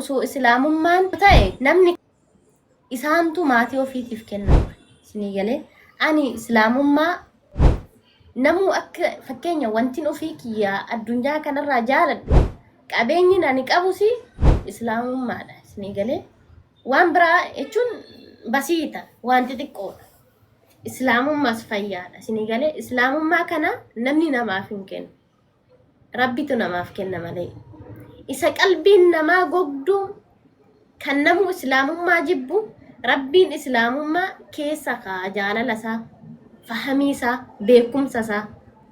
osoo islaamummaan ta'e namni isaantu maatii ofiitiif kenna. Isinii galee ani islaamummaa namuu akka fakkeenya wantin ofii kiyyaa addunyaa kanarraa jaaladhu qabeenyi ani qabusi islaamummaadha. Isinii galee waan biraa jechuun basiita wanti xiqqoodha. Islaamummaas fayyaadha. Isinii galee islaamummaa kana namni namaaf hin kennu. Rabbitu namaaf kenna malee. Isa qalbiin namaa gogdu kan namu islaamummaa jibbu rabbiin islaamummaa keessa kaa jaalala isaa fahamii isaa beekumsa isaa.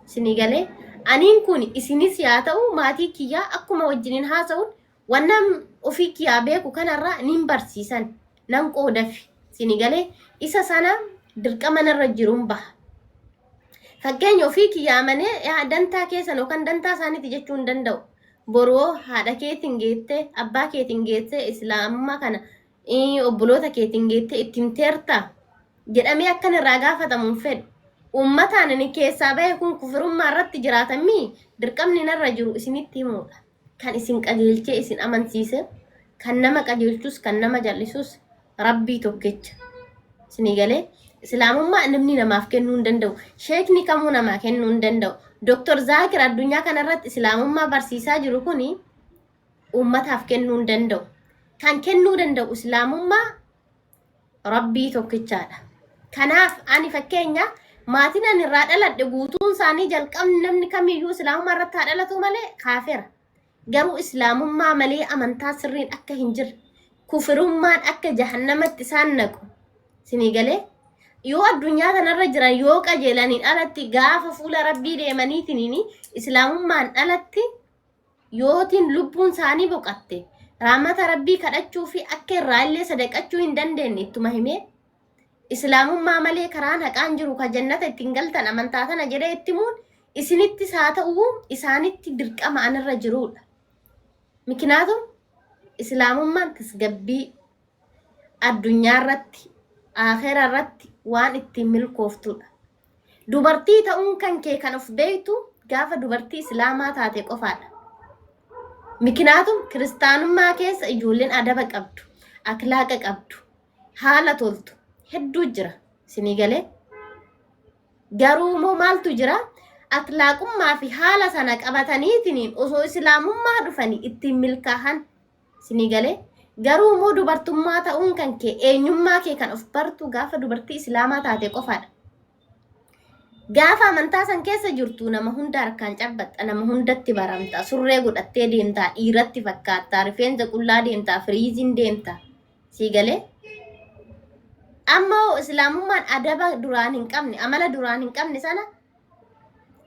Isinii galee aniin kun isinis yaa ta'u maatii kiyyaa akkuma wajjiniin haasa'uun wannan ofii kiyyaa beeku kanarraa nin barsiisan nan qoodafi. Isinii galee isa sana dirqama narra jiruun baha. Fakkeenya ofii kiyyaa manee dantaa keessan yookaan dantaa isaaniiti jechuu hin danda'u. Boroo haadha keetiin geettee abbaa keetiin geettee islaamummaa kana obboloota keetiin geettee ittiin teertaa jedhamee akkan irraa gaafatamuun fedhu. Uummataan inni keessaa bahe kun kufurummaa irratti jiraatamii dirqamni narra jiru isinitti himuudha. Kan isin qajeelchee isin amansiise kan nama qajeelchus kan nama jallisus Rabbii tokkicha. Isinii galee islaamummaa namni namaaf kennuu hin danda'u. Sheekni kamuu namaa kennuu hin danda'u. Dr. Zaakir addunyaa kanarratti islaamummaa barsiisaa jiru kuni uummataaf kennuu hin danda'u. Kan kennuu danda'u islaamummaa Rabbii tokkichaadha. Kanaaf ani fakkeenya maatiin ani irraa dhaladhe guutuun isaanii jalqabni namni kamiyyuu islaamummaa irratti haa dhalatu malee kaafira. Garuu islaamummaa malee amantaa sirriin akka hin jirre kufurummaan akka jahannamatti isaan naqu. Isinii galee yoo addunyaa kanarra jiran yoo qajeelaniin alatti gaafa fuula Rabbii deemaniitiin islaamummaan alatti yootiin lubbuun isaanii boqatte rahmata Rabbii kadhachuu fi akka irraa illee sadaqachuu hin dandeenye ittuma himee islaamummaa malee karaan haqaan jiru ka jannata ittiin galtan amantaa tana jedhee itti muun isinittis haa ta'uu isaanitti dirqama anarra jiruudha. Miknaatum islaamummaan tasgabbii addunyaa irratti akhira irratti waan ittiin milkooftudha. Dubartii ta'uun kan kee kan of beektu gaafa dubartii islaamaa taate qofaadha. Miknaatum kiristaanummaa keessa ijoolleen adaba qabdu, akhlaaqa qabdu, haala toltu hedduu jira. Isinii galee garuu moo maaltu jira? Akhlaaqummaa fi haala sana qabataniitiin osoo islaamummaa dhufanii ittiin milkaahan. Isinii galee garuu moo dubartummaa ta'uun kan kee eenyummaa kee kan of bartu gaafa dubartii islaamaa taate qofaadha. Gaafa amantaa san keessa jirtu nama hunda harkaan cabbatta, nama hundatti baramta, surree godhattee deemta, dhiiratti fakkaata, rifeensa qullaa deemta, firiiziin deemta. Sii galee ammoo islaamummaan adaba duraan hin qabne, amala duraan hin qabne sana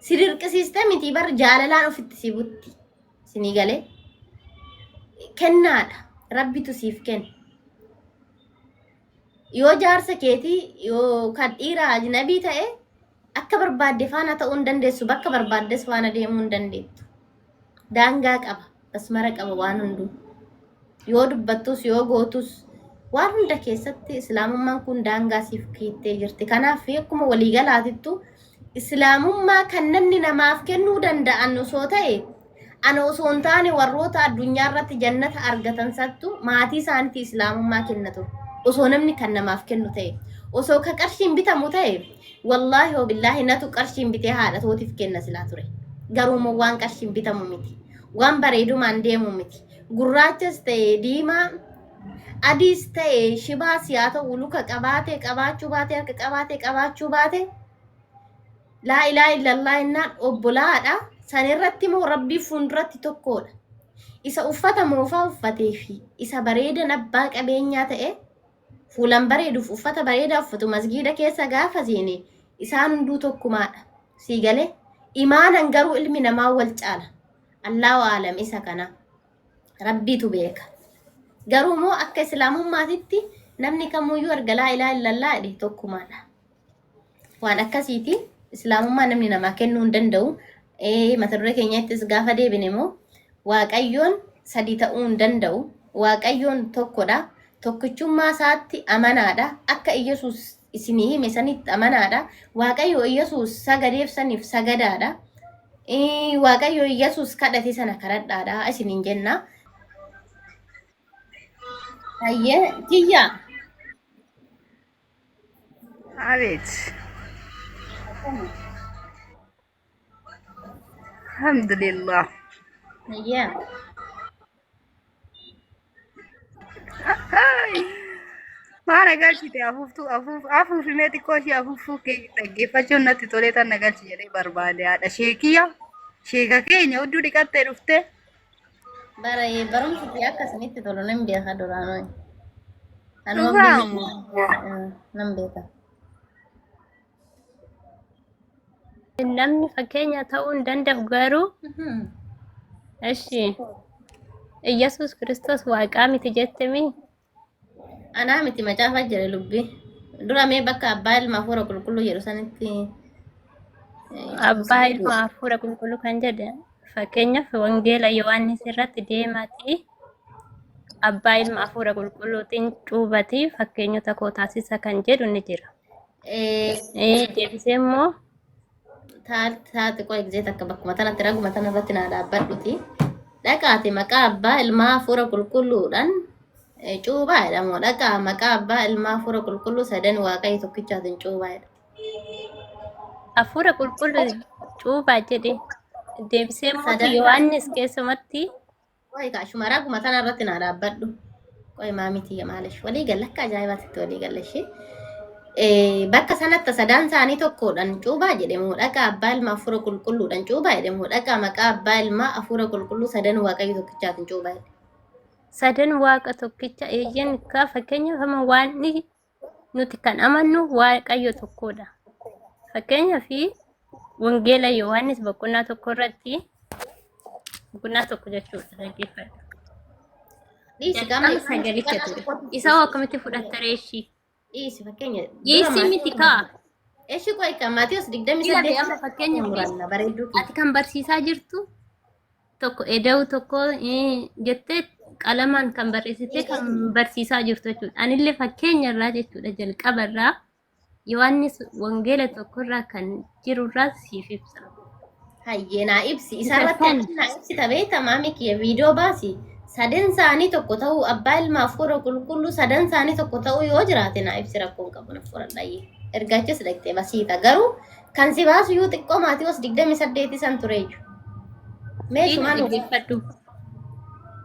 si dirqisiiste miti bar jaalalaan ofitti si butti. Isinii galee kennaadha. Rabbitu siif kenna. Yoo jaarsa keetii yoo kan dhiira ajnabii ta'e akka barbaadde faana ta'uu hin dandeessu, bakka barbaaddes faana deemuu hin dandeettu. Daangaa qaba, basmara qaba waan hunduu. Yoo dubbattus yoo gootus waan hunda keessatti islaamummaan kun daangaa siif keettee jirti. Kanaaf akkuma waliigalaatittu islaamummaa kan namni namaaf kennuu danda'an osoo ta'e ana osoo hin taane warroota addunyaa irratti jannata argatan sattu maatii isaaniitti islaamummaa kennatu. Osoo namni kan namaaf kennu ta'e, osoo ka qarshiin bitamu ta'e, wallaahi wa billaahi natu qarshiin bitee haadha tootiif kenna silaa ture. Garuu waan qarshiin bitamu miti. Waan bareedumaan deemu miti. Gurraachas ta'e diimaa, adiis ta'e shibaas yaa ta'u luka qabaatee qabaachuu baate harka qabaatee qabaachuu baate laa ilaaha illallah innaan obbolaadha. Sanirratti moo Rabbii fuulduratti tokkodha. Isa uffata moofaa uffatee fi isa bareedan abbaa qabeenyaa ta'e fuulan bareeduuf uffata bareedaa uffatu masgiida keessa gaafa seene isaan hunduu tokkumaadha. Sii galee imaanan garuu ilmi namaa wal caala. Allahu aalam isa kana Rabbiitu beeka. Garuu moo akka islaamummaatitti namni kamuyyuu erga laa ilaaha illallah jedhe tokkumaadha. Waan akkasiiti islaamummaa namni namaa kennuu hin danda'u. Mata duree keenyattis gaafa deebine moo Waaqayyoon sadii ta'uu hin danda'u. Waaqayyoon tokkodha. Tokkichummaa isaatti amanaadha. Akka Iyyasuus isinii hime sanitti amanaadha. Waaqayyo Iyyasuus sagadeef saniif sagadaadha. Waaqayyo Iyyasuus kadhate sana kadhadhaadha isiniin jenna. Hayyee kiyya. አቤት አልሐምዱሊላህ Hayyee. maa nagalchite afuufi mee xiqqoo ishee afuufuu kee dhaggeeffachuun natti tolee tan nagalchi jedhee barbaade haadha sheekiyya sheeka keenya hudduu dhiqattee dhufte Bara barumsi kiyya akkasinitti tolu nan beeka duraanoo. Anuma dhugaamu nan beeka. namni fakkeenya ta'uu hin danda'u garuu eshi Iyyasuus Kiristoos waaqaa miti jettemi Anaa miti macaafa jira lubbi. Dura mee bakka abbaa ilma hafuura qulqulluu jedhu sanitti abbaa ilma hafuura qulqulluu kan jedhe fakkeenyaaf wangeela Yohaannis irratti deematii abbaa ilma hafuura qulqulluutiin cuubatii fakkeenyota koo taasisa kan jedhu ni jira. Deebisee immoo taate qo'a egzee takka bakkuma tanatti raguma tana irratti naa dhaabbadhuti. Dhaqaati maqaa abbaa ilmaa hafuura qulqulluudhaan cuubaa jedhamu. Dhaqaa maqaa abbaa ilmaa hafuura qulqulluu sadan waaqayyo tokkichaatiin cuubaa jedha. hafuura qulqulluu cuubaa jedhe deebisee immoo Yohaannis keessumatti Qo'i kaashuma raguma tana irratti naa dhaabbadhu. Qo'i maamiti maalish walii galla akka ajaa'ibaatti walii galla ishee. Bakka sanatti sadaan isaanii tokkodhaan cuubaa jedhamu. Dhaqaa abbaa ilmaa hafuura qulqulluudhaan cuubaa jedhamu. Dhaqaa maqaa abbaa ilmaa hafuura qulqulluu sadan waaqayyo tokkichaatiin cuubaa jedha. sadan waaqa tokkicha eeyyan ka fakkeenyaaf amma waan nuti kan amannu waaqayyo tokkodha. Fakkeenyaaf wangeela Yohaannis boqonnaa tokko irratti boqonnaa tokko jechuudha dhaggeeffadhu. Dhiisi Jalqaba sagalicha ture. Isa hoo akkamitti fudhatta reeshii? dhiisi fakkeenya. Dhiisi miti kaa. Eeshi qo'i kan Maatiyus 28 Ilaali amma fakkeenyaaf muranna bareedduu ati kan barsiisaa jirtu tokko eda'u tokko jettee qalamaan kan barreessitee kan barsiisaa jirtu jechuudha. Anillee fakkeenya irraa jechuudha jalqaba irraa Yohaannis wangeela tokko irraa kan jiru irraa siif ibsa. Hayyee naa ibsi. Isarratti naa ibsi tabeeta maami kiyya viidiyoo baasi. Sadan isaanii tokko ta'uu abbaa ilmaa hafuura qulqulluu sadan isaanii tokko ta'uu yoo jiraate naa ibsi rakkoon qabu na fudhadhayyee. Ergachis dhaqxee basiita garuu kan si baasu yoo xiqqoo Maatiyus 28 san tureeyyu. Meeshumaan dhaggeeffadhu.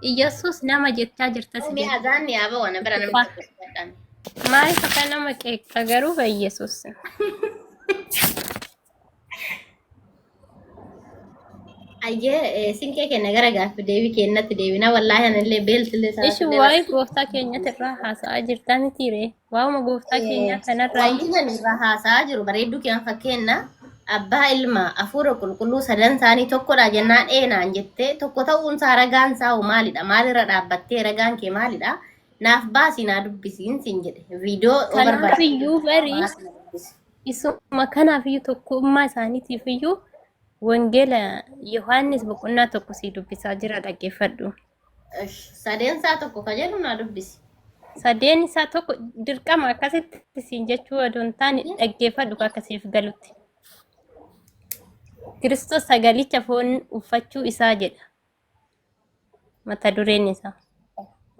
Iyyasuus nama jechaa jirta si Mee azaanni yaaba wana bira namni tokko. maaliif akka nama qeeqa garuu Iyyasuus. Ayyee sinkee kenna gara gaaffii deebii kennatti deebina wallaahi anillee beeltillee isaa. Ishi waa'ee gooftaa keenyatti irraa haasa'aa jirtaa miti ree? Waa'uma gooftaa keenyaa kanarraa Wanti nan irraa haasa'aa jiru bareedduu kiyyan fakkeenya abbaa ilmaa hafuura qulqulluu sadan isaanii tokkodha jennaan eenaan jettee tokko ta'uun isaa ragaan isaa maalidha? Maalirra dhaabbattee ragaan kee maalidha? Naaf baasii naa dubbisiin siin jedhe viidiyoo kanaafiyyuu barii isuma kanaafiyyuu tokkummaa isaaniitiif iyyuu wangeela Yohaannis boqonnaa tokko si dubbisaa jira dhaggeeffadhu. sadeen isaa tokko ka jedhu naa dubbisi. Sadeen isaa tokko dirqama akkasitti siin jechuu odoo hin taane dhaggeeffadhu akkasiif galutti. Kiristoos sagalicha foon uffachuu isaa jedha. Mata dureen isaa.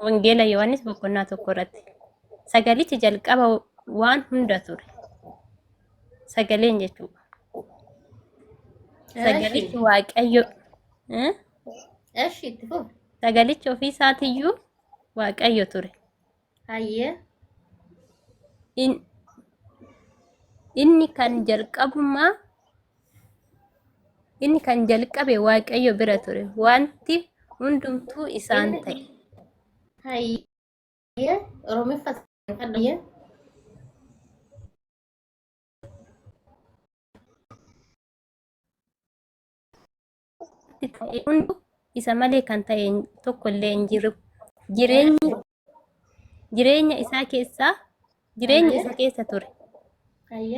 Wangeela Yohaannis boqonnaa tokko irratti. Sagalichi jalqaba waan hunda ture. Sagaleen jechuudha. Sagalichi waaqayyo. Eshi itti fufu. Sagalichi ofii isaatiiyyuu waaqayyo ture. Hayyee. Inni kan jalqabe waaqayyo bira ture. Wanti hundumtuu isaan ta'e. Hayyee. Oromiffaa hayyee. Ta'e hundi isa malee kan ta'e tokko illee hin jiru. Jireenya isa keessa ture.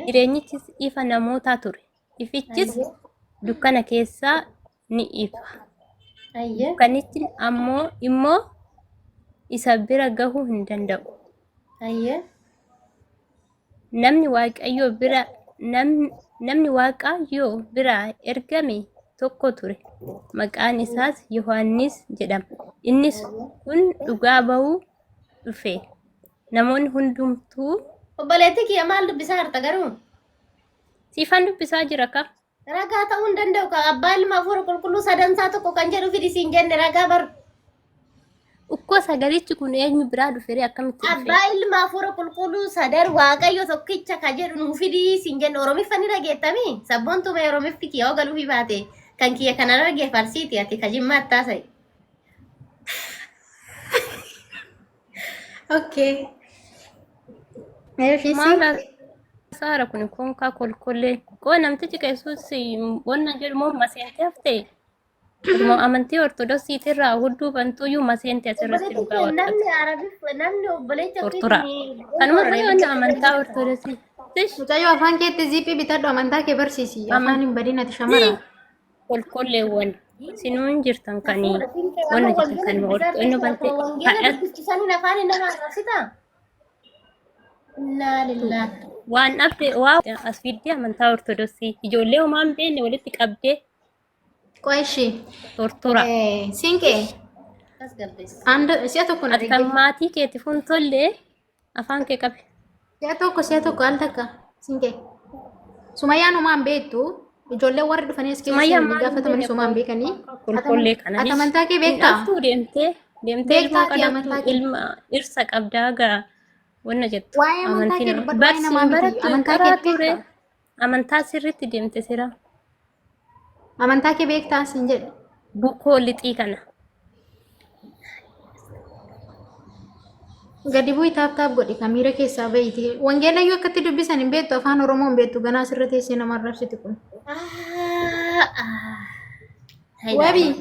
Jireenyichis ifa namootaa ture. Ifichis dukkana keessaa ni ifa. Dukkanichi immoo isa bira gahuu hin danda'u. Namni waaqayyo bira ergame tokko ture. Maqaan isaas Yohaannis jedhama. Innis kun dhugaa ba'uu dhufe namoonni hundumtuu Obboleettii kiyya maal dubbisaa jirta garuu? siifan dubbisaa jira ka Ragaa ta'uu hin danda'u ka abbaa ilma hafuura qulqulluu sadansaa tokko kan jedhu fidi siin jenne ragaa bar. ukkoo sagalichi kun eenyu biraa dhufee akkamitti dhufe Abbaa ilma hafuura qulqulluu sadar waaqayyo tokkicha ka jedhu nuu fidi siin jenne Oromiffa ni dhageettamii? Sabboontu mee Oromiffi kiyya hoo galuufi baate kan kiyya kana dhagee farsiiti ati ka jimmaa attaasai. Okay. maala saara kun konkaa kolkollee qoo namtichi qeessuus wanna jedhu moo maseentee haftee Moo amantii ortodoksiitirraa hudduu bantuuyyuu maseente asirratti dhugaa waaqatu. Namni Arabiif namni obboleessa Tortura. Kanuma fayyadu amantaa ortodoksii. Mucayyoo afaan keetti ziiphii bitadhu amantaa kee barsiisi. Afaan hin badin ati shamara. Kolkolleewwan sinuun jirtan kanii wanna jirtan kan inni bantee kadhatu Isaan afaan nama arrabsita. Innaa lillaah. waan dhabde waa as fiddee amantaa ortodoksii ijoollee homaa hin beekne walitti qabdee Qoishi. tortura. Sinqee. As gabbeessa. And siya tokko na Ati kan maatii keeti fuuntollee afaan kee qabe. siya tokko al takka. Sinqee. Sumayyaan homaan beektu. Ijoollee warri dhufanii as Sumayyaan keessatti maal gaafatamanii somaan beekanii. Kolkollee kananis. Ati amantaa kee beektaa? Hidhaftuu deemtee Beektaa ilma ati amantaa kadhattu kee? ilma dhirsa qabdaa gaa wanna jettu. Waa'ee amantaa kee dubbadhu waa'ee namaa miti. barattu Amantaa karaa kee ture. beektaa? Amantaa sirriitti deemte sira. Amantaa kee beektaa sin jedhe. Bukkoo lixii kana. Gadi bu'ii taap godhi kamiira keessaa bahiiti. Wangeelayyuu akkatti dubbisan hin beektu afaan Oromoo hin beektu ganaa sirra teessee nama arrabsiti kun. Wabii.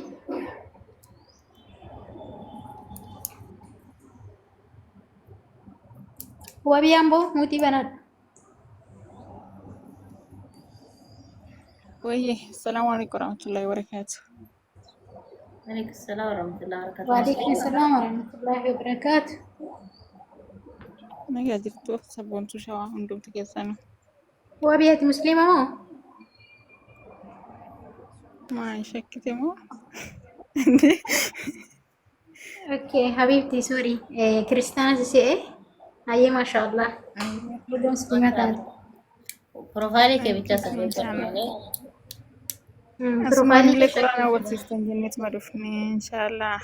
Wabii amboo muutii banadha. Oye, assalamu alaikum warahmatullahi wabarakatuh. Alaikum salaam warahmatullahi wabarakatuh. Waalaikum salaam warahmatullahi wabarakaatu. Nagaa jirtu sabboontuu shawaa hundumti keessan Wabii ati musliima moo? maa shakkite moo? Okay, habibti sorry. Kiristaana sisee. Hayyee maashaallah. Iddoo musliima taate. Profaayilii kee bicha sirreeffatu malee. Profaayilii Illee quraana barsiistan jenneet ma dhufne inshaallah.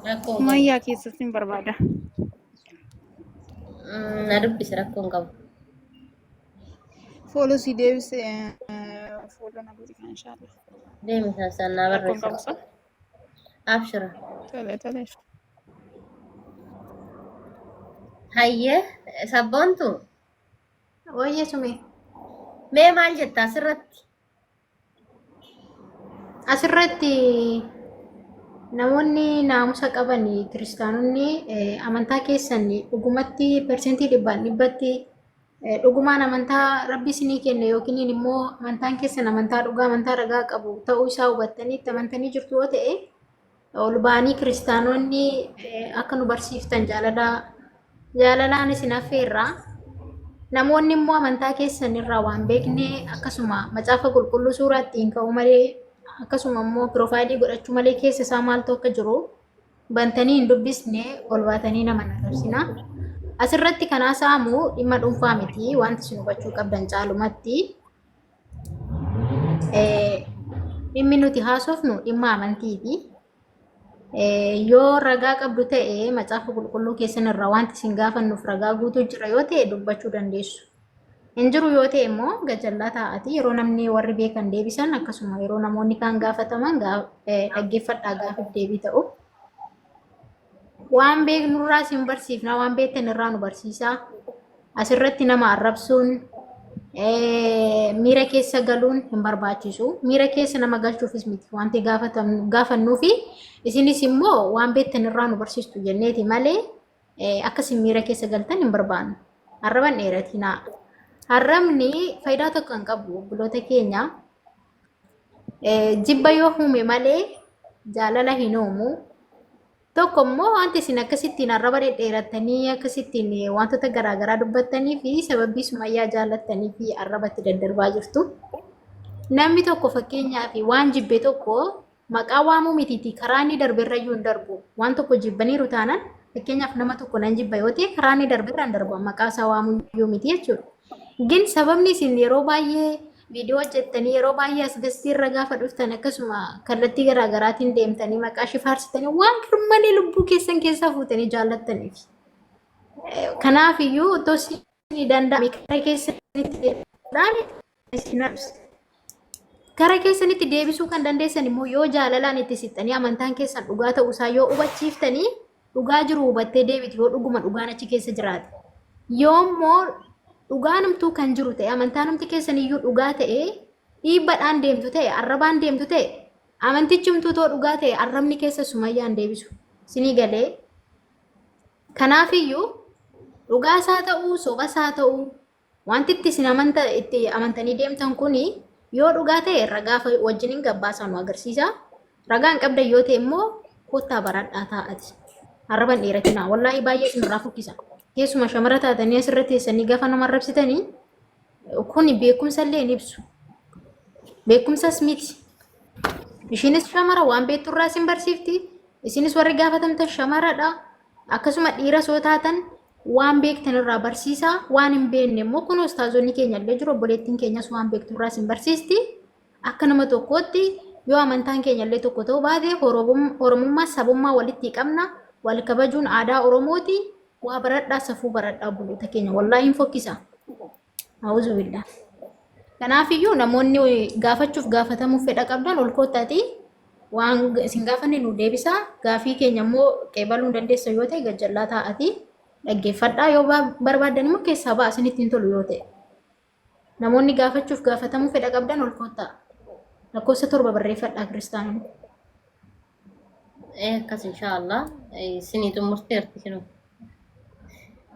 Rakkoo hin qabu. Mayyaa keessatti hin barbaada. Na dubbisi rakkoo hin qabu. Fooloo si deebise fooloo na godhi kan inshaallah. Deemi saasaan naa Rakkoo hin qabu barreessa. sa? Abshira. Tole. Hayyee sabboontu Wayye sume. mee maal jetta asirratti? Asirratti namoonni naamusa qaban kiristaanonni amantaa keessan dhugumatti persentii dhibbaan dhibbatti dhugumaan amantaa rabbi isinii kenne yookiin immoo amantaan keessan amantaa dhugaa amantaa ragaa qabu ta'uu isaa hubattanii itti amantanii jirtu yoo ta'e ol ba'anii kiristaanonni akka nu barsiiftan jaalalaan isin affeerraa. Namoonni immoo amantaa keessan irraa waan beekne akkasuma macaafa qulqulluu suuraa ittiin ka'u malee akkasuma immoo piroofaayilii godhachuu malee keessa isaa maaltu akka jiru bantanii hin dubbisne ol baatanii nama arrabsina. Asirratti kanaa saamu dhimma dhuunfaa miti wanti isin hubachuu qabdan caalumatti dhimmi nuti haasofnu dhimma amantiiti. Yoo ragaa qabdu ta'e macaafa qulqulluu keessan irraa wanti isin gaafannuuf ragaa guutuu jira yoo ta'e dubbachuu dandeessu. Hin jiru yoo ta'e immoo gajallaa taa'ati yeroo namni warri beekan deebisan akkasuma yeroo namoonni kaan gaafataman dhaggeeffadhaa gaafiif deebii ta'u. Waan beeknurraa isin barsiifna waan beektan irraa nu barsiisaa. Asirratti nama arrabsuun miira keessa galuun hin barbaachisu. Miira keessa nama galchuufis miti wanti gaafannuufi isinis immoo waan beektan irraa nu barsiistu jenneeti malee akkasiin miira keessa galtan hin barbaannu. Arraban dheeratinaa. Arrabni faayidaa tokko hin qabu obboloota keenya. Jibba yoo uume malee jaalala hin uumu. Tokko immoo wanti isin akkasittiin arraba dhedheerattanii akkasittiin wantoota garaagaraa dubbattanii fi sababii sumayyaa jaallattanii fi arrabatti daddarbaa jirtu. Namni tokko fakkeenyaaf waan jibbe tokko maqaa waamuu mitiiti karaa inni darbeerra iyyuu hin darbu waan tokko jibbaniiru taanaan fakkeenyaaf nama tokko nan jibba yoo ta'e karaa inni darbeerra hin darbu maqaa isaa waamuu iyyuu miti jechuudha. Gin sababni isin yeroo baay'ee viidiyoo hojjettanii yeroo baay'ee as gastii irra gaafa dhuftan akkasuma kallattii garaagaraatiin deemtanii maqaa ishee faarsitanii waan malee lubbuu keessan keessaa fuutanii jaallattaniif. Kanaaf iyyuu otoo isin danda'ame karaa keessanitti gara keessanitti deebisuu kan dandeessan immoo yoo jaalalaan itti sittanii amantaan keessan dhugaa ta'uu isaa yoo hubachiiftanii dhugaa jiru hubattee deebiti yoo dhuguma dhugaan achi keessa jiraate. Yoo immoo dhugaanumtuu kan jiru ta'e amantaanumti keessan iyyuu dhugaa ta'e dhiibbadhaan deemtu ta'e arrabaan deemtu ta'e amantichumtuu too dhugaa ta'e arrabni keessa sumayyaan deebisu sinii galee. Kanaaf iyyuu dhugaa isaa ta'uu soba isaa ta'uu wanti itti amantanii deemtan kuni yoo dhugaa ta'e ragaa wajjiniin gabbaasaa nu agarsiisa. Ragaan qabda yoo ta'e immoo kottaa baradhaa taa'ati. Arraban dheeratinaa wallaahi baay'ee isinirraa fokkisa. Keessuma shamara taatanii asirratti teessanii gaafa nama arrabsitanii kuni beekumsa illee hin ibsu. Beekumsas miti. Ishiinis shamara waan beekturraa isin barsiifti. Isinis warri gaafatamtan shamaradha. Akkasuma dhiira soo taatan waan beektan irraa barsiisaa waan hin beekne immoo kun ustaazonni keenya illee jiru obboleettiin keenyas waan beekturraa isin barsiisti. Akka nama tokkootti yoo amantaan keenya illee tokko ta'uu baate oromummaa sabummaa walitti qabna wal kabajuun aadaa oromooti waa baradhaa safuu baradhaa buluuta keenya wallaahi hin fokkisa. A'uuzu billah. Kanaaf iyyuu namoonni gaafachuuf gaafatamuuf fedha qabdan ol koottaati waan isin gaafanne nu deebisa gaafii keenya immoo qeebaluu hin dandeessa yoo ta'e gajjallaa taa'ati. Dhaggeeffadhaa yoo barbaadan immoo keessaa ba'a isinitti hin tolu yoo ta'e. Namoonni gaafachuuf gaafatamuu fedha qabdan ol koottaa. Lakkoofsa 7 barreeffadhaa kiristaanonni. Akkas inshaallah isiniitu murteerti kinu.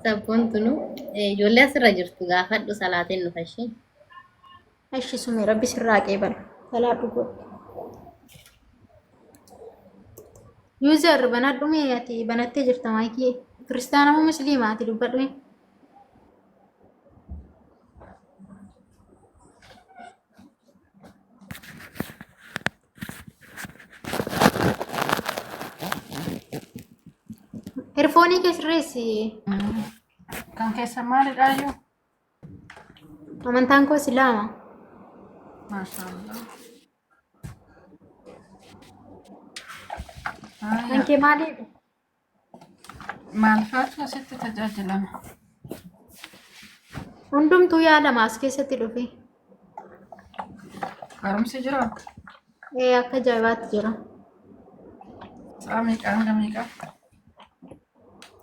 Sabboon tunu ijoollee asirra jirtu gaafadhu salaateen nufa ishee. Ashi sumee rabbi sirraa qeebala. Salaadhu godhu. Yuuzar banadhume ati banattee jirta maayikii. Kiristaana moo musliimaati dubbadhu? Herfoonii keessirreessi. Kan keessa maalidha iyyuu? Amantaan koo Islaama. Maashaallah. Kan kee maalidha? Maal faatu asitti tajaajilama? Hundumtuu yaadama as keessatti dhufe. Barumsi jira? Akka ajaa'ibaatti jira. Sa'a meeqa hanga meeqa?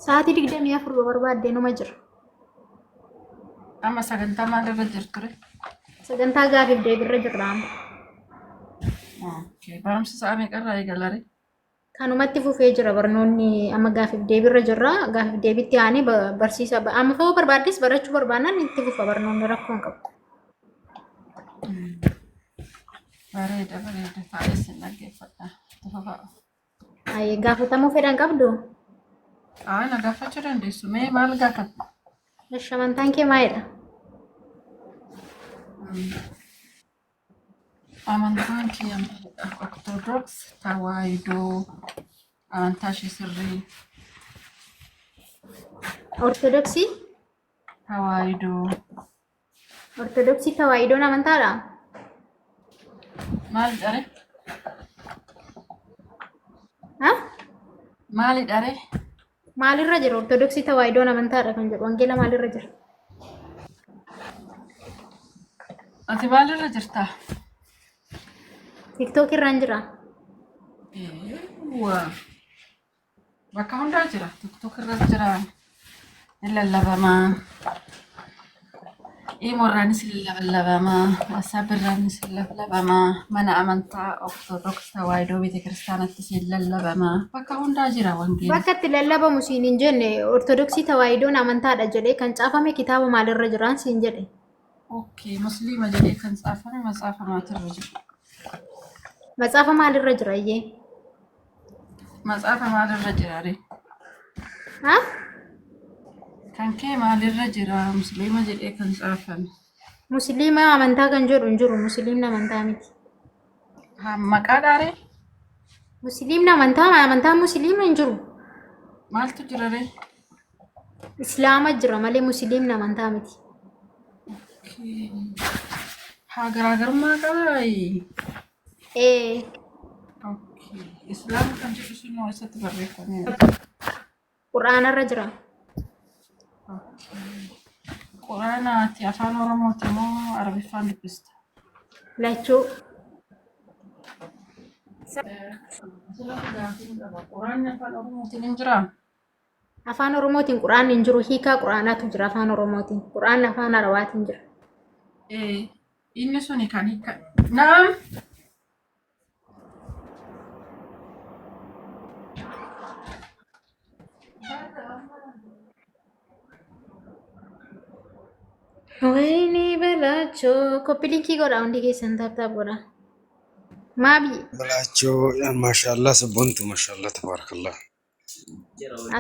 Sa'aatii 24 barbaaddee numa jira. Amma sagantaa maalirra jirtu? Sagantaa gaafiif deebirra jirra amma. Barumsi sa'a meeqarraa eegalare? Kanumatti fufee jira barnoonni amma gaafiif deebirra jirra. Gaafiif deebitti aanee barsiisa. Amma fa'oo barbaaddes barachuu barbaannan itti fufa barnoonni rakkoo hin qabu. Bareeda taa'ee sin dhaggeeffadha. Gaafatamuu fedhan qabdu? Na gaafachuu dandeessu. Mee maal gaafata? Amantaan kee maalidha? Amantaan kee Ortodoks Tawaahidoo amantaa ishee sirrii. Ortodoksii? Tawaahidoo. Ortodoksii Tawaahidoon amantaadha? Maal dhare? Maali dhare? Maalirra jira Ortodoksii Tawaahidoon amantaadha kan jedhu wangeela maalirra jira? Ati maalirra jirta? TikTok irraan jira. Bakka hundaa jira. TikTok irra jira. Lallabamaa. Imorraanis lallabamaa. Asabirraanis lallabamaa. Mana amantaa Ortodoks Tawaahidoo Beete Kiristaanattis lallabamaa. Bakka hundaa jira wangeelli. Bakka itti lallabamu siin hin jenne Ortodoksii Tawaahidoon amantaadha jedhee kan caafame kitaaba maalirra jiraan siin jedhe. Musliima jedhee kan caafame matsaafa maatirra jira. Matsaafa maalirra jira iyyee? Matsaafa maalirra jira re? Kan kee maalirra jira musliima jedhee kan caafame? Musliima amantaa kan jedhu hin jiru musliimni amantaa miti. Maqaa dhaare? Musliimni amantaa musliima hin jiru. Maaltu jira ree? Islaama jira malee musliimni amantaa miti. Haa garaagarummaa qabaa. Islaama kan jedhu sun eessatti barreeffameera? Quraanarra jira. Quraana ati afaan Oromooti moo Arabiffaan dubbista? Lachuu. Quraanni afaan Oromootiin hin jiraa? Afaan Oromootiin quraanni hin jiru. Hiikaa quraanaatu jira afaan Oromootiin. Quraanni afaan Arabaatiin jira. Inni suni kan hiika. Naam. Wayne belacho koppilinkii godha hundi keessan taaptaap godha. Maabi بلاچو ما شاء الله سبونت ما شاء الله تبارك الله.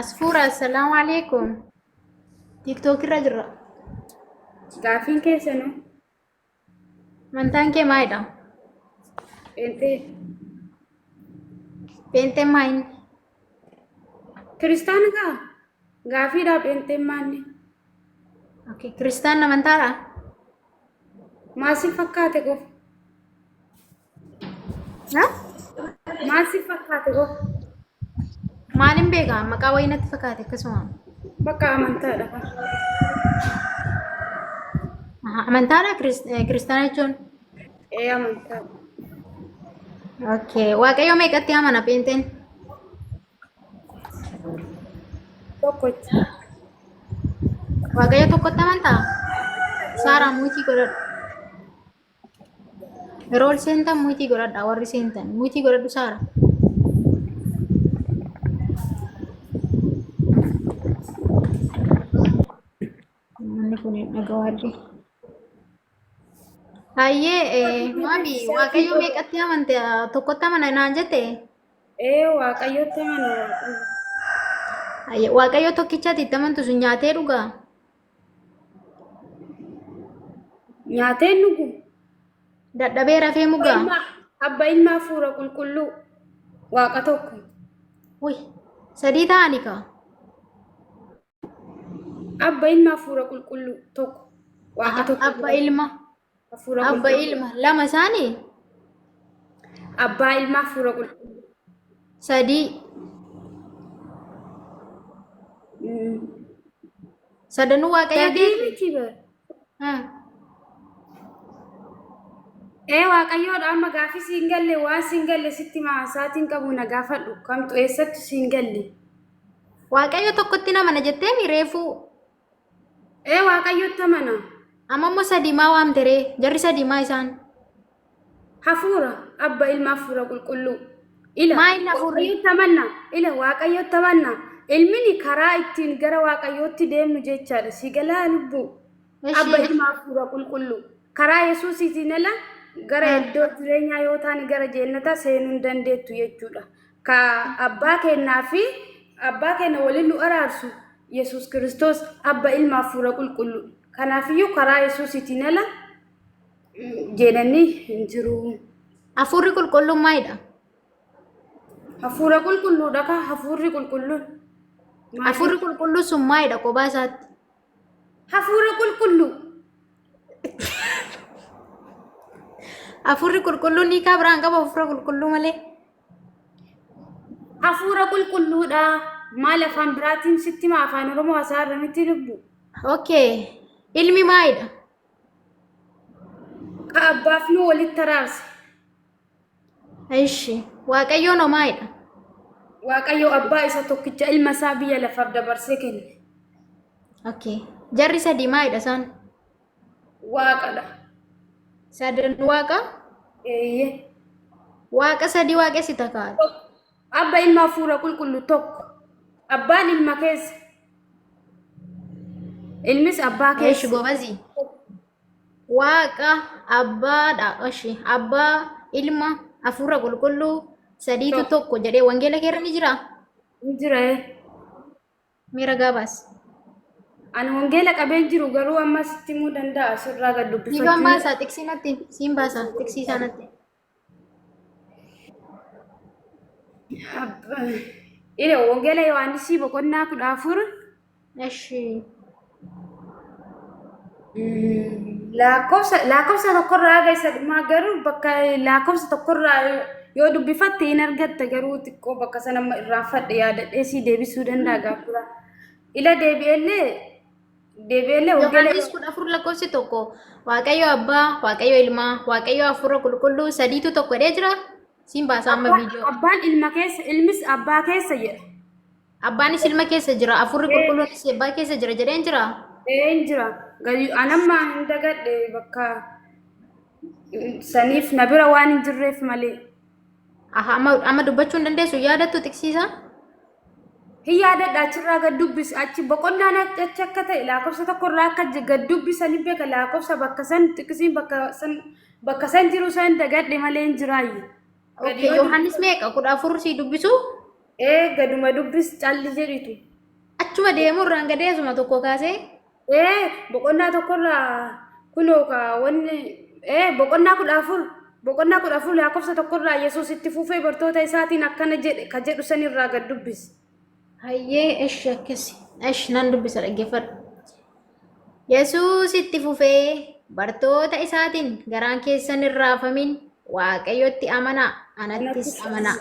asfuura assalaamu alaikum. TikTok irra jirra. Gaafiin keessanuu Amantaan kee maalidha? pheenxee Pheenxeen maayini? kiristaana gaa gaafiidhaa pheenxeen maanni Okay, Kiristaan amantaadha? maal si fakkaate gof Ha? maal si fakkaate gof Maalin beekaa? Maqaa wayii natti fakkaate akkasuma. bakka amantaadha kan Amantaadha Kiristaana jechuun? amantaadha Okay, Waaqayyo meeqatti amana pheenxeen? tokkocha Waaqayyo tokkotti amantaa? Saaraa muutii godhadhu. Yeroo ol seentan muutii godhadha warri seentan. Muutii godhadhu Saara. Manni kun dhagawaadde. Hayyee maabi Waaqayyo meeqatti amante tokkotti amana naan jette? waaqayyotti amana Hayyee Waaqayyo tokkichatti itti amantu sun nyaatee dhugaa? nyaatee dhugu Dadhabee rafee mugaa? abba ilmaa hafuura qulqulluu waaqa tokko Uy, sadii ta'anii kaa? abba ilmaa hafuura qulqulluu tokko waaqa tokko Abba ilma. hafuura Abba qulqulluu ilma lama isaanii? abbaa ilmaa hafuura qulqulluu Sadii. Sadanuu Waaqayyo sadii keessa? miti bara waaqayyoodha amma gaafii siin galle waan siin galle sitti maasaatiin qabu na gaafadhu kamtu eessatti siin galle Waaqayyo tokkotti namana jettee reefuu? waaqayyotti amana Amma immoo sadii maa waamteree? Jarri sadii maa isaan? hafuura abba ilma hafuura qulqulluu ila Maa inni hafuurri? waaqayyotti amanna ila waaqayyotti amanna ilmini karaa ittiin gara waaqayyootti deemnu jechaadha si galaa lubbu abba ilma hafuura qulqulluu karaa yesuusiitiin ala gara iddoo jireenyaa yoo taane gara jeennataa seenuu hin dandeettu jechuudha ka abbaa kennaa fi abbaa kenna waliin nu araarsu yesus kristos abba ilma hafuura qulqulluu kanaafiyyuu karaa yesuusiitiin ala jeenanni hin jiru Hafuurri qulqulluun maalidha? hafuura qulqulluudha ka hafuurri qulqulluun Hafuurri qulqulluun sun maalidha kophaa isaatti? hafuura qulqulluu Hafuurri qulqulluun ni kaa biraan qaba hafuura qulqulluu malee? hafuura qulqulluudha maal afaan biraatiin sitti maa afaan oromoo hasaarra miti lubbu Okay, ilmi maalidha? ka abbaaf nu walitti araarse Ishi, Waaqayyoon hoo maalidha? waaqayyo abbaa isa tokkicha ilma isaa biyya lafaaf dabarsee kenne Okay, jarri sadii maalidha isaan? waaqadha Sadan Waaqa? eeyyee Waaqa sadii waaqessita kaa? abba ilma hafuura qulqulluu tokko abbaan ilma keessa ilmis abbaa Ishi keessa gobazii. Waaqa abbaadha. Ishi abbaa ilma hafuura qulqulluu sadiitu tokko jedhee wangeela keerra ni jira? hin jira Miira gaabaas. ani wangeela qabeen jiru garuu amma sitti himuu danda'a sirraa gad Dhiigaan dubbifachuu baasaa tiksii natti siin baasaa tiksii isaa natti. Ile wongela Yohaannis boqonnaa 14 እሺ lakkoofsa tokkorraa haga isa dhumaa garuu bakka lakkoofsa tokkorraa yoo dubbifatte hin argatte garuu xiqqoo bakka sana irraanfadhe yaadadhee si deebisuu danda'a gaafura. Ila deebi'ellee wongela ዮሐንስ 14 lakkoofsi tokko waaqayyo abbaa waaqayyo ilmaa waaqayyo hafuura qulqulluu sadiitu tokko dhee jira siin baasaa amma viidiyoo abbaan ilma keessa ilmis abbaa keessa jedha. abbaanis ilma keessa jira hafuurri qulqulluunis abbaa keessa jira jedheen jira Jira. Gadi anamma hin dagadhe bakka saniif na bira waan hin jirreef malee. aha amma dubbachuu hin dandeessu yaadattu tiksiisa Hin yaadadha achirraa gad dubbis achi boqonnaan achi akka ta'e lakkoofsa tokkorraa akka gad dubbisanii beeka lakkoofsa bakka san tiksiin bakka san jiru san dagadhe malee hin jiraayi. okay yohannis meeqa 14 si dubbisu Gaduma dubbis calli jedhitu. achuma deemurraan gadeesuma tokko kaasee Boqonnaa tokkorraa kunoo ka wanni boqonnaa 14 lakkoofsa tokkorraa Yesuus itti fufee bartoota isaatiin akkana jedhe ka jedhu sanirraa gad dubbis. hayyee esh akkasi esh nan dubbisa dhaggeeffadhu Yesuus itti fufee bartoota isaatiin garaan keessan hin raafamin waaqayyotti amanaa anattis amanaa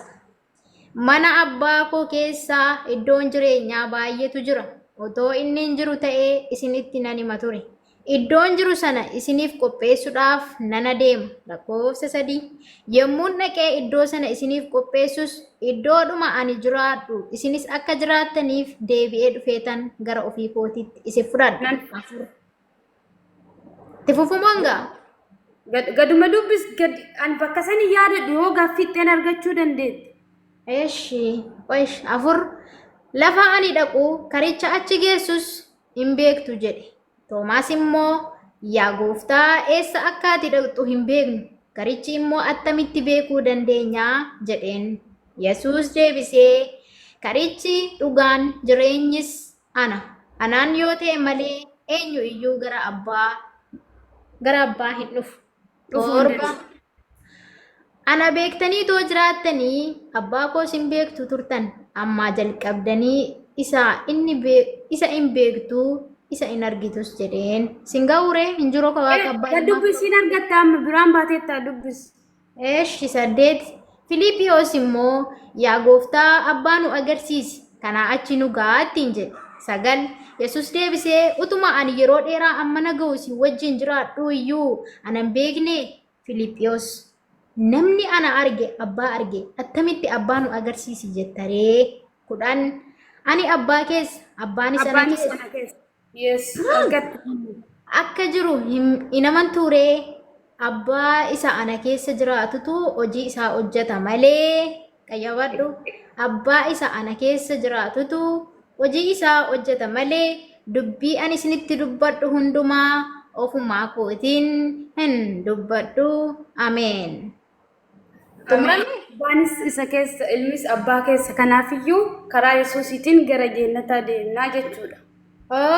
mana abbaa koo keessaa iddoon jireenyaa baay'eetu jira otoo inni hin jiru ta'ee isinitti nan hima ture iddoon jiru sana isiniif qopheessuudhaaf nan adeema lakkoofsa 3 yommuun dhaqee iddoo sana isiniif qopheessus iddoodhuma ani jiraadhu isinis akka jiraattaniif deebi'ee dhufeetan gara ofii kootiitti isin fudhadha itti fufumoongaa Gaduma dubbis an bakka sani yaadadhu yoo gaaffitteen argachuu dandeette. eshi oish afur lafa ani dhaqu karicha achi geessus hin beektu jedhe toomaas immoo yaa gooftaa eessa akka ati dhaqxu hin beeknu karichi immoo attamitti beekuu dandeenyaa jedheen yesuus deebisee karichi dhugaan jireenyis anaan yoo ta'e malee eenyu iyyuu gara abbaa hin dhufu torba ana beektanii too jiraattanii abbaa koos hin beektu turtan ammaa jalqabdanii isa hin beektu isa hin argitus jedheen singaure hin jiru ka waaqa abbaa Gad dubbisiin argatta amma biraan baateetta dubbis. eeshi 8 Filiipiyoos immoo yaa gooftaa abbaa nu agarsiisi kanaa achi nu gaattiin jedhe 9 Yesuus deebisee utuma ani yeroo dheeraa amma na ga'u si wajjin jiraadhu iyyuu ana hin beekne Filiipiyoos namni ana arge abbaa arge attamitti abbaa nu agarsiisi jettaree 10 ani abbaa keessa abbaanis ana keessa Yes, argatta. akka jiru hin amantuuree abbaa isa ana keessa jiraatutu hojii isaa hojjeta malee qayyabadhu abbaa isa ana keessa jiraatutu hojii isaa hojjeta malee dubbii ani isinitti dubbadhu hundumaa ofumaa kootiin hin dubbadhu ameen Abbaanis isa keessa ilmis abbaa keessa kanaafiyyuu karaa Yesuusiitiin gara jeennataa deemnaa jechuudha.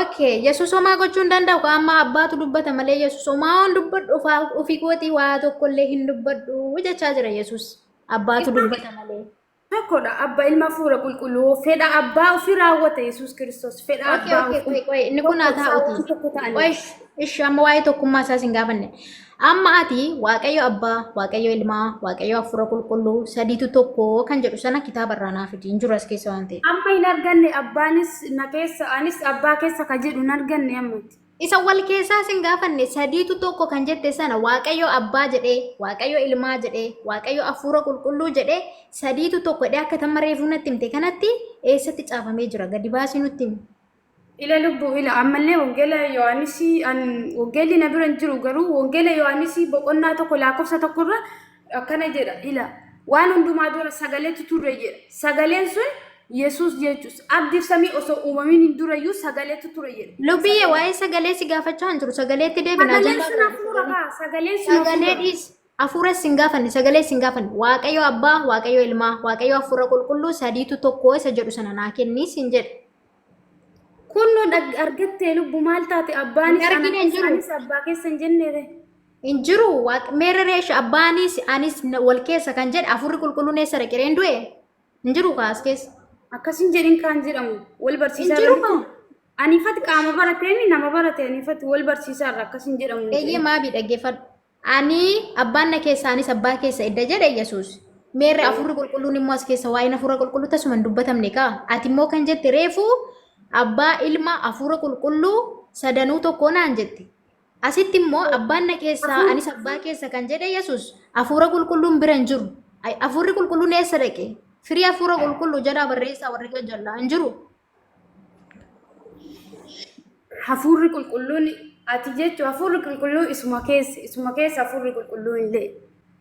okay yesuus homaa gochuu hin danda'u amma abbaatu dubbata malee yesuus homaa hin dubbadhu ofii kootii waa tokkollee hin dubbadhu jechaa jira yesuus abbaatu dubbata malee Tokkodha abba ilma fuura qulqulluu fedha abbaa ofii raawwata Yesuus Kiristoos fedha abbaa okay inni kun haa taa'uti ish amma waa'ee tokkummaa isaas hin gaafanne amma ati waaqayyo abbaa waaqayyo ilmaa waaqayyo hafuura qulqulluu sadiitu tokko kan jedhu sana kitaaba irraa naaf fidi hin jiru as keessa waan ta'eef Amma hin arganne abbaanis na keessa anis abbaa keessa ka jedhu hin arganne ammatti. isa wal keessaa sin gaafanne sadiitu tokko kan jette sana waaqayyo abbaa jedhee waaqayyo ilmaa jedhee waaqayyo hafuura qulqulluu jedhee sadiitu tokko jedhee akka tamma reefuu natti himte kanatti eessatti caafamee jira gadi baasii nutti himi Ila lubbu ila ammallee wangeela Yohaannisii wangeelli na bira hin jiru garuu wangeela Yohaannisii boqonnaa tokko lakkoofsa tokkorra akkana jedha ila waan hundumaa dura sagaleetu turre jedha sagaleen sun Yesuus jechuus abdiif samii osoo uumamin hin durayyuu sagaleetu ture jedha. lubbiyye waa'ee sagalee si gaafachaa hin jiru sagaleetti deebinaa Sagaleen sun hafuura kaa sagaleen sun sagalee dhiis hafuura sin gaafanne sagalee sin gaafanne waaqayyo abbaa waaqayyo ilmaa waaqayyo hafuura qulqulluu sadiitu tokko isa jedhu sana naa kennii sin jedhe kunnoon argattee lubbu maal taate abbaanis Hin argine hin jiru. anis abbaa keessa hin jenneere. hin jiru meerrereesha abbaanis anis wal keessa kan jedhe hafuurri qulqulluun eessa dhaqireen du'e Injiru kaas keessa. Akkasin jedhin kan jedhamu wal barsiisaa Injiru irratti kaa. anifati qaama barateemi nama barate anifati wal barsiisaa irra akkasin jedhamu hin Eeyyee jedhin. maabii dhaggeeffadhu. Ani abbaan na keessaanis abbaa keessa edda jedhe Yesuus. Meerre afurri qulqulluun immoo as keessa waa'ee afura qulqulluu tasuma hin dubbatamne kaa. Ati immoo kan jette reefu abbaa ilma afura qulqulluu sadanuu tokko naan jette. Asitti immoo abbaan na keessaa anis abbaa keessa kan jedhe Yesuus afura qulqulluun bira hin jiru. Afurri qulqulluun eessa dhaqe? Firii afura qulqulluu jedhaa barreessaa warri jallaa hin jiru. Hafuurri qulqulluun ati jechuun hafuurri qulqulluu isuma keessa hafuurri qulqulluu illee.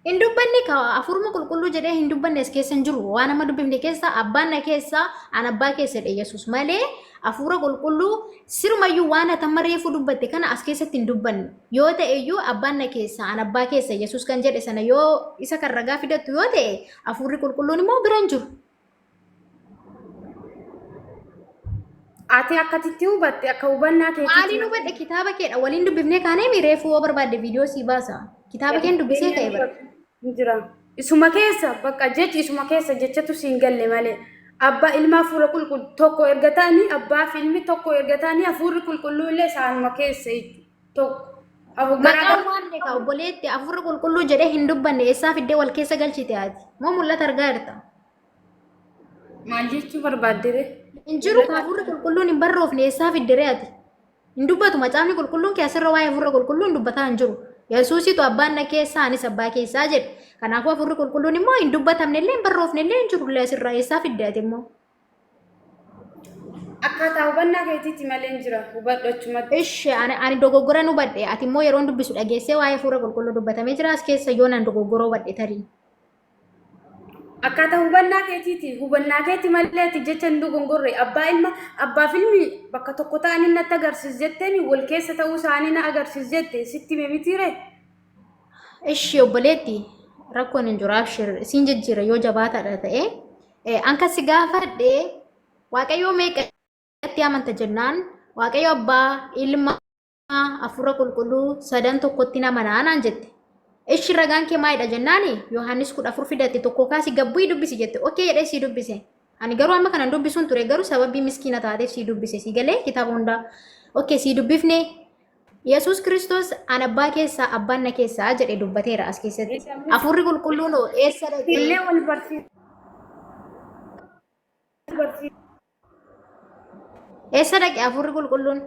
Hin dubbanne ka afuruma qulqulluu jedhee hin dubbanne as keessa hin jiru. Waan nama dubbifne keessa abbaan na keessa an abbaa keessa dhe Yesuus malee afura qulqulluu sirumayyuu waan atamma reefu dubbatte kana as keessatti hin dubbanne. Yoo ta'e iyyuu abbaan na keessa an abbaa keessa Yesuus kan jedhe sana yoo isa kan ragaa fidattu yoo ta'e afurri qulqulluun immoo bira hin jiru. Ati akkatitti hubatte akka hubannaa keetitti. Maaliin hubadhe kitaaba keedha waliin dubbifnee kaanee mi reefu yoo barbaadde viidiyoo sii baasa. Kitaaba keen dubbisee ka'e bara. Jira. Isuma keessa bakka jechi isuma keessa jechatu siin galle malee. Abbaa ilma hafuura qulqulluu tokko erga ta'anii abbaa fi ilmi tokko erga ta'anii hafuurri qulqulluu illee isaanuma keessa tokko. Maqaan waan egaa obboleetti afurri qulqulluu jedhee hin dubbanne eessaa fiddee wal keessa galchite ati. Moo mul'ata argaa jirta? Maal jechuu barbaaddere? Injiru afurri qulqulluun hin barroofne eessaa fiddere ati. Hin dubbatu macaafni qulqulluun kee asirra waa'ee afurri qulqulluun dubbataa hin jiru. Yesuusitu abbaan na keessaa anis abbaa keessaa jedhe. Kanaafuu afurri qulqulluun immoo hin dubbatamne illee hin barroofne illee hin jiru illee asirraa eessaa fidde ati immoo. Akkaataa hubannaa keetiitti malee hin jira hubadhu achumatti. Ishi ani dogoggora nu hubadhe ati immoo yeroo dubbisu dhageessee waa'ee afurra qulqulluu dubbatamee jira as keessa yoo nan dogoggora hubadhe tarii. Akkaataa hubannaa keetiiti hubannaa keeti malee ati jecha hin dogongorre abbaa ilma abbaa fi ilmi bakka tokko ta'anii natti agarsiis jetteemi wal keessa ta'uu isaanii na agarsiis jette sitti meemitiire. Ishi obboleetti rakkoon hin jiru abshir siin jijjiira yoo jabaataadha ta'e an kasi gaafadhe waaqayyoo meeqatti amanta jennaan waaqayyo abbaa ilma afura qulqulluu sadan tokkotti nama naanaan jette. Ishi ragaan kee maalidha jennaani Yohaannis 14 fidate tokko kaasi gabbuu dubbisi jette okee jedhee sii dubbise. Ani garuu amma kana dubbisuun ture garuu sababii miskiina taateef sii dubbise sii galee kitaaba hundaa okee sii dubbifne Yesuus Kiristoos an abbaa keessaa abbaan na keessaa jedhe dubbateera as keessatti. Afurri qulqulluun eessa dhaqee? Illee wal barsiisa. Eessa dhaqee afurri qulqulluun?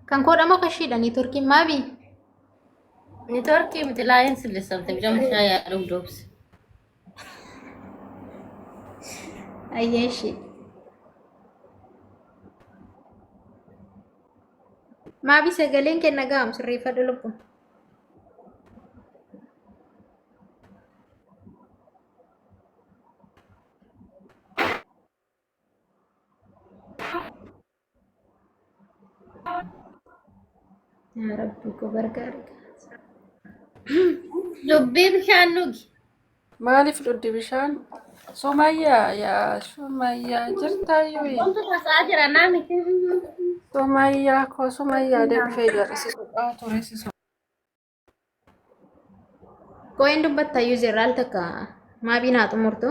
Kan kodhamoo kashiidhanii turkiin maabii? Networkii miti laayeen silleessabte bijaamshaa yaaduu doobse. Ayyeeshi. Maabii sagaleen kenna ga'am sirreeffadhu lubbu. Ya Rabbi ko gargaari. Dubbii bishaan dhugi. Maaliif dhugdi bishaan? Sumayyaa jirtaayyuu. Wanti tasaa jira naa miti. Sumayyaa deebifee garsiisuudhaa turesisu. Koen dubbatta yuuzerraal takka maabii naa xumurtu.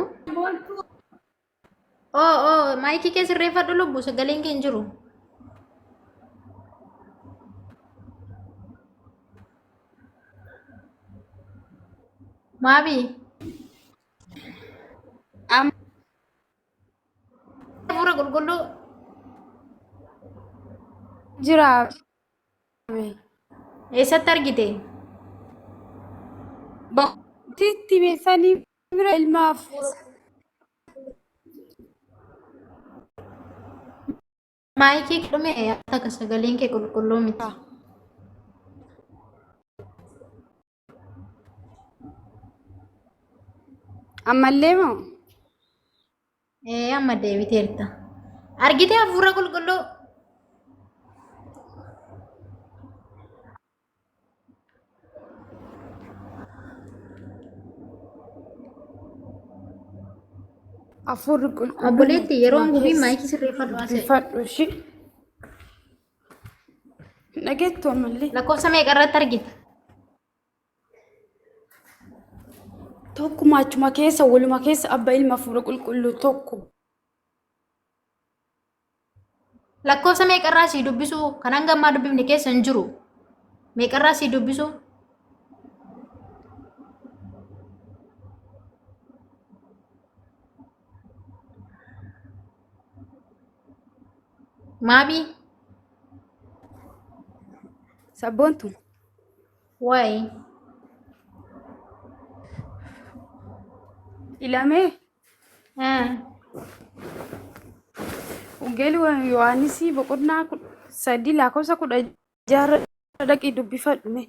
Maayikii kee sirreeffadhu lubbu sagaleen kee hin jiru. Maabii. Afura qulqulluu. Jira. Eessatti argite? Bakkiitti meesanii bira ilmaaf. Maayikii dhume akka sagaleen kee qulqulluu miti. Ammallee moo? Amma deebiteerta. Argite afura qulqulluu? Afuurri qulqulluu Obboleetti yeroo namaa gubii keessa maayikii sirreeffadhu asee. dubbifadhu ishee. Dhageettu ammallee. Lakkoofsa meeqa irratti argita? Tokkuma achuma keessa waluma keessa abba ilma afuura qulqulluu tokko. Lakkoofsa meeqa irraa sii dubbisu kan hanga ammaa dubbifne keessa hin jiru. Meeqa irraa sii dubbisu? Maabii? Sabboontu. Wayi. Ilamee. Wangeelii Yohaannisii boqonnaa 3 lakkoofsa 16 dhaqii dubbifadhu mee.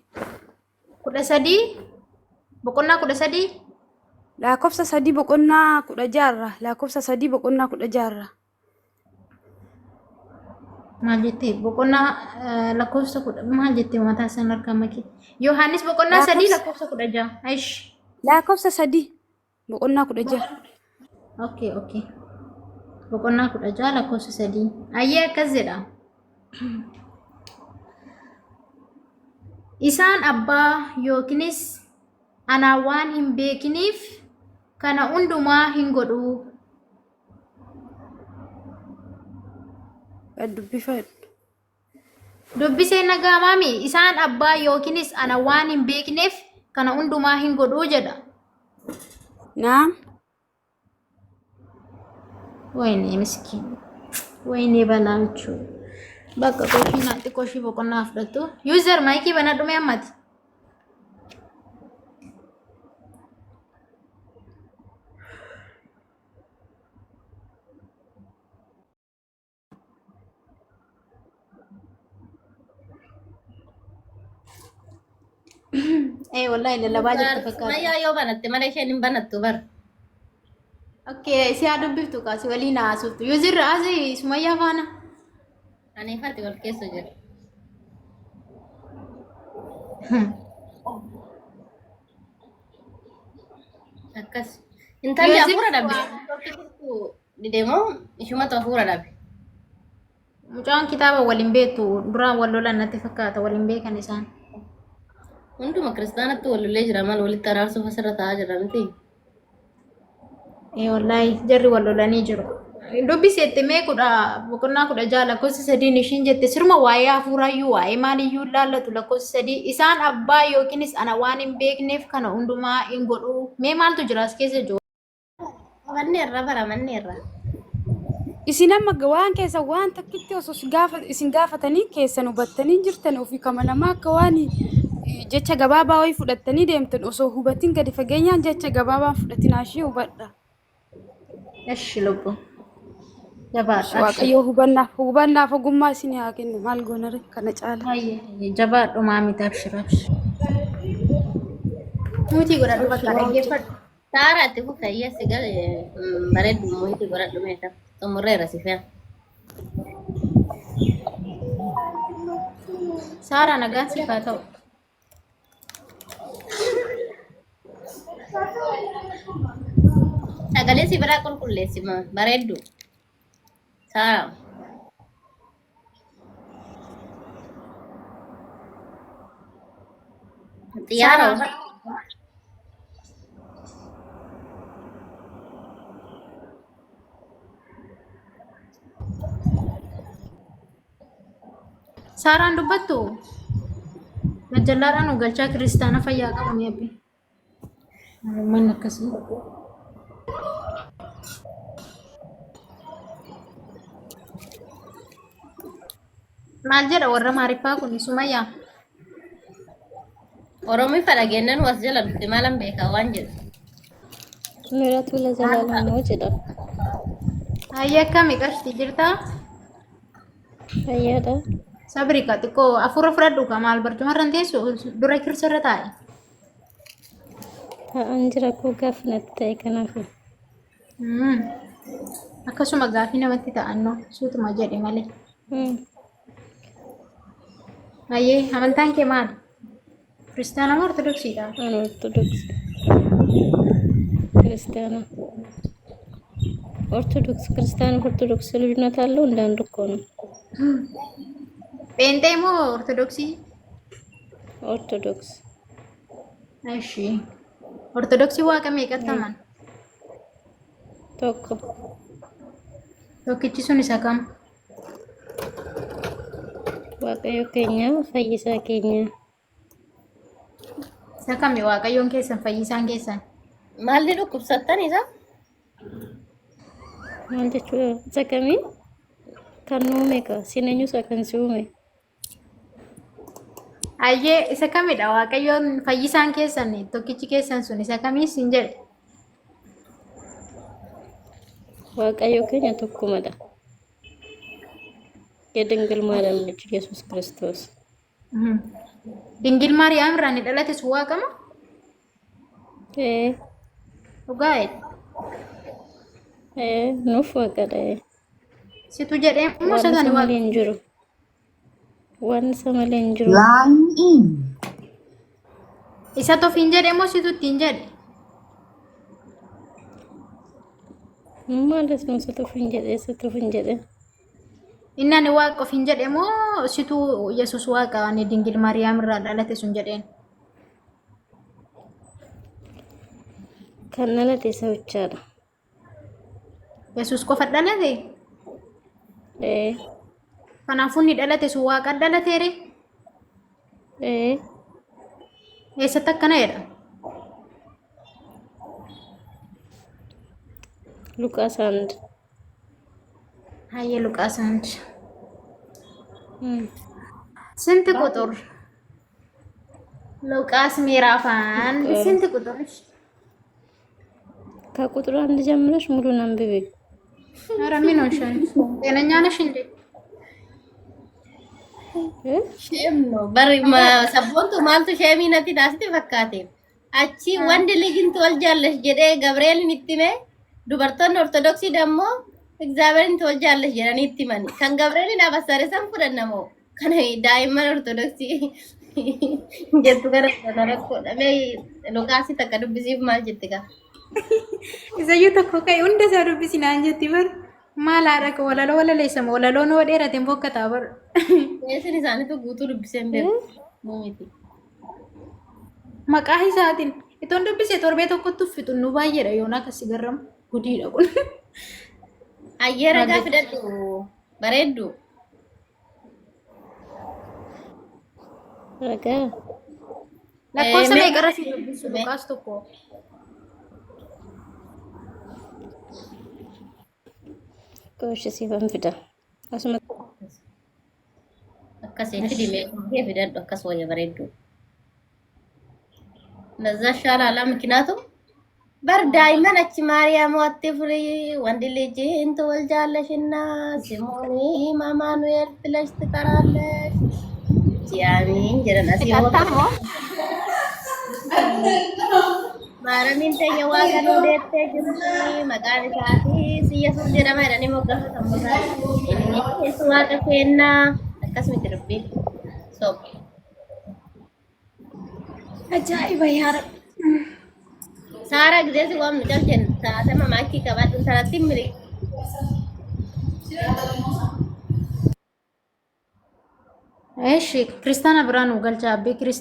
13 boqonnaa 13 Lakkoofsa 3 boqonnaa 16 lakkoofsa 3 boqonnaa 16. maal jettee boqonnaa lakkoofsa 10 maal jettee mataa isaan harkaa makee Yohaannis boqonnaa 3 lakkoofsa 16 aish Lakkoofsa 3 boqonnaa 16. okay boqonnaa 16 lakkoofsa 3 ayyee akkas jedha isaan abbaa yookiinis ana waan hin beekiniif kana hundumaa hin godhu dubbisee nagaa maami isaan abbaa yookiinis ana waan hin beekneef kana hundumaa hin godhu jedha Naam. wayne miskiin wayne balaachu bakka koshii naatti koshii boqonnaa fudhattu user maayikii banadhu mee ammati والله إلا لا باجت تفكر ما يا يوم أنا تمنى شيء نبنت تبر اوكي سيادة بيفتو كاسي ولي ناسوت يوزر رازي سمية فانا أنا فاتي والكيس وجر أكس أنت اللي أفورا دبي di demo ishuma tafura dabe mucaan kitaaba waliin beektu duraan wal lolan natti fakkaata waliin beekan isaan hunduma kiristaanatti wallolee jira maal walitti araarsuuf asirra taa'aa jira miti wallahi jarri wal lolanii jiru dubbisette mee boqonnaa 16 lakkoofsa 3 ishiin jette sirma waa'ee hafuuraayyuu waa'ee maaliyyuu laallatu lakkoofsa 3 isaan abbaa yookiinis ana waan hin beekneef kana hundumaa hin godhu mee maaltu jira as keessa jiru manneerra bara manneerra Isin amma waan keessa waan takkitti osoo isin gaafatanii keessan hubattanii jirtan ofii kama namaa akka waan jecha gabaabaa wayii fudhattanii deemtan osoo hubatiin gadi fageenyaan jecha gabaabaan fudhatinaa ishee hubadha. Eshi lubbu. Jabaadha. Waaqayyo hubannaaf ogummaa isin haa kennu maal goonare kana caala. Jabaadhu maamii abshiraaf. Mutii godhadhu bakka dhaggeeffadhu. Taaraatti kun fayyaa sigal bareedu mutii godhadhu meeshaa xumurreera si fe'a. Saara nagaan siif haa ta'u. Sagalee si biraa qulqulleessi bareeddu. Saara. Xiyyaara. Saaraan dubbattu majallaadhaan galchaa kiristaana fayyaa qabanii abbi. Manni akkasii. Maal jedha warra maariffaa kun Sumayyaa? Oromoo fara gennan was jala dhufte maalan beekaa waan jedhu. Lolatu la jala noo jedha. Hayya akkami qarshii jirtaa? Fayyaadha. Sabri ka xiqqoo afurra fudhadhu ka maal barcumarran teessu dura kirsirra taa'e. An jira koo gaafa natti ta'e kanaafu. Akkasuma gaafii namatti ta'annoo suutuma jedhe malee. Ayyee amantaan kee maali? Kiristaana moo Ortodoksiidha? An Ortodoksii. Kiristaana. ኦርቶዶክስ ክርስቲያን ኦርቶዶክስ ልዩነት አለው እንዳንድ እኮ ነው። ጴንጤሞ ኦርቶዶክሲ ኦርቶዶክስ እሺ ኦርቶዶክሲ ዋቀም የቀተማን ቶኮ ቶኪቺ ሱን ይሰካም waaqayyo keenya fayyisaa keenya sakami waaqayyoon keessan fayyisaan keessan Maalli dhukkubsattan isa? maal jechuudha isa kamiin kan uume ka sineenyu isa kan si uume ayyee isa kamidha waaqayyoon fayyisaan keessan tokkichi keessan sun isa kamii sin jedhe waaqayyo keenya tokkumadha የድንግል ማርያም ልጅ ኢየሱስ ክርስቶስ ድንግል ማርያም ራን ደለተስ ዋቀማ ኡጋይ ኑፍ ወቀደ ሲቱ ጀዴ ሞሰታኒ ዋቀ እንጅሩ ዋን ሰመለ እንጅሩ line in isa to finjede mo situ tinjede ማለት ነው ሰተፍንጀደ innani waaqa ofin jedhe moo situ yesus waaqa ani dingil maariyaam irraa dhalate sun jedheen kan dhalate isa bichaadha yesus qofa dhalate kanaafuu inni dhalate sun waaqa dhalateere eessatti akkana jedha ሉቃስ 1 haye luqaas 1 ስንት ቁጥር ሉቃስ ምዕራፍ 1 ስንት ቁጥር ከቁጥር 1 ጀምረሽ ሙሉን አንብቢ ኧረ ምን ሆንሻል ጤነኛ ነሽ እንዴ Sheem no. Bari sabboontu maaltu sheemii natti taasite fakkaate. Achi wandi ligintu wal jaallash jedhee Gabri'eel itti hime. Dubartoonni Ortodoksii dammoo Egzaabeerin wal jaallash jedhanii itti himani. Kan Gabri'eel abassare san fudhannamoo. Kana daa'imman Ortodoksii jettu gara rakkoodha. Mee Luqaasii takka dubbisiif maal jette gaa? isayyuu tokko ka'e hunda isaa dubbisinaan jetti bar maal haadha ka walaloo leessama walaloo noo dheerateen bokkataa bar Keessin isaaniitu guutuu dubbisee hin beeku. Miti. maqaa isaatiin itoon dubbisee torbee tokkotti uffitu nu baay'eedha yoon akkasi garramu gudiidha kun Ayyeera gaa fidadhu bareeddu. ragaa lakkoofsa meeqarra si dubbisu Luqaas tokko kooshi siifan fida asuma Akkasitti dhimee fidadhu akkas wayya bareeddu. ለዛ ሻላላ ምክንያቱም በር ዳይመን አቺ ማርያም ወጥቴ ፍሪ ወንድ ልጅን ትወልጃለሽና ስሙኒ ማማኑኤል ብለሽ ትጠራለሽ ጂያሚን ጀረና ሲወጣ ማርያምን ተየዋ ገኑ ደቴ ጅምኒ መቃን ሳቲ ኢየሱስ ጀረማ ደኒ ሞገፈ ተሞታ ኢየሱስ ዋቀፌና አከስም ትርቢ ሶ ajaa'iba yaa rabbi Sara gidesi wam nujal jen sama maki kabatun saratim miri. እሺ ክርስቲያና ብርሃኑ ገልጫ አቤ ክርስቲያን